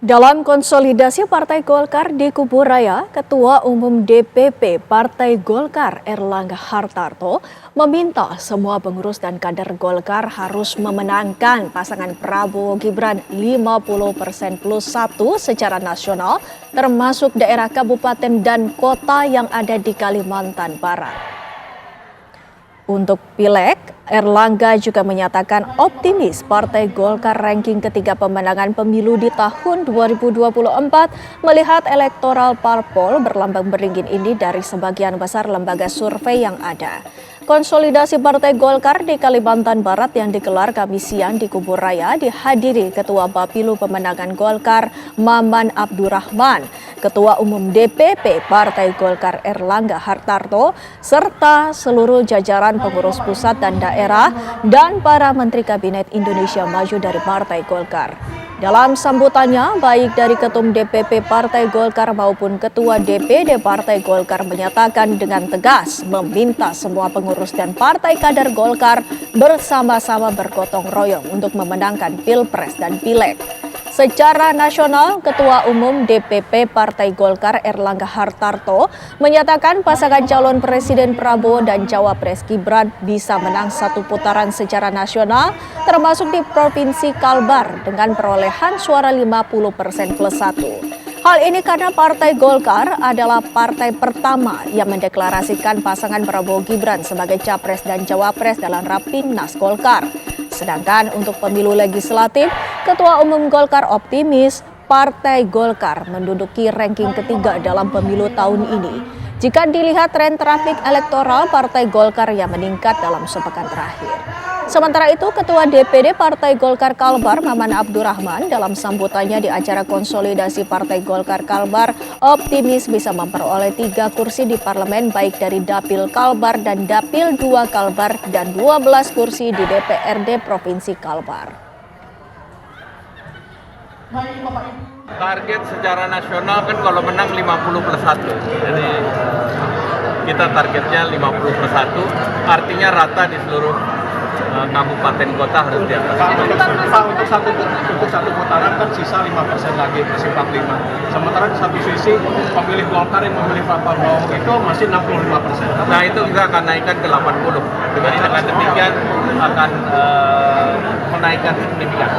Dalam konsolidasi Partai Golkar di Kubu Raya, Ketua Umum DPP Partai Golkar Erlangga Hartarto meminta semua pengurus dan kader Golkar harus memenangkan pasangan Prabowo Gibran 50% plus 1 secara nasional, termasuk daerah kabupaten dan kota yang ada di Kalimantan Barat. Untuk Pileg, Erlangga juga menyatakan optimis Partai Golkar ranking ketiga pemenangan pemilu di tahun 2024 melihat elektoral parpol berlambang beringin ini dari sebagian besar lembaga survei yang ada. Konsolidasi Partai Golkar di Kalimantan Barat yang digelar Kamis siang di Kubu Raya dihadiri Ketua Bapilu Pemenangan Golkar Maman Abdurrahman, Ketua Umum DPP Partai Golkar Erlangga Hartarto, serta seluruh jajaran pengurus pusat dan daerah dan para Menteri Kabinet Indonesia Maju dari Partai Golkar. Dalam sambutannya, baik dari Ketum DPP Partai Golkar maupun Ketua DPD Partai Golkar menyatakan dengan tegas meminta semua pengurus dan partai kader Golkar bersama-sama bergotong royong untuk memenangkan Pilpres dan Pileg. Secara nasional, Ketua Umum DPP Partai Golkar Erlangga Hartarto menyatakan pasangan calon Presiden Prabowo dan Cawapres Gibran bisa menang satu putaran secara nasional, termasuk di Provinsi Kalbar dengan perolehan suara 50% plus 1. Hal ini karena Partai Golkar adalah partai pertama yang mendeklarasikan pasangan Prabowo Gibran sebagai Capres dan Cawapres dalam Rapimnas Golkar. Sedangkan untuk pemilu legislatif, Ketua Umum Golkar optimis Partai Golkar menduduki ranking ketiga dalam pemilu tahun ini. Jika dilihat tren trafik elektoral Partai Golkar yang meningkat dalam sepekan terakhir. Sementara itu, Ketua DPD Partai Golkar Kalbar Maman Abdurrahman dalam sambutannya di acara konsolidasi Partai Golkar Kalbar optimis bisa memperoleh 3 kursi di parlemen baik dari Dapil Kalbar dan Dapil 2 Kalbar dan 12 kursi di DPRD Provinsi Kalbar. Target secara nasional kan kalau menang 50 plus 1. Jadi kita targetnya 50 plus 1, artinya rata di seluruh kabupaten kota harus di atas. Untuk satu putaran kan sisa 5% lagi, masih 45. Sementara di satu sisi pemilih Golkar yang memilih Pak Prabowo itu masih 65%. Nah itu kita akan naikkan ke 80. Dengan demikian akan menaikkan signifikan.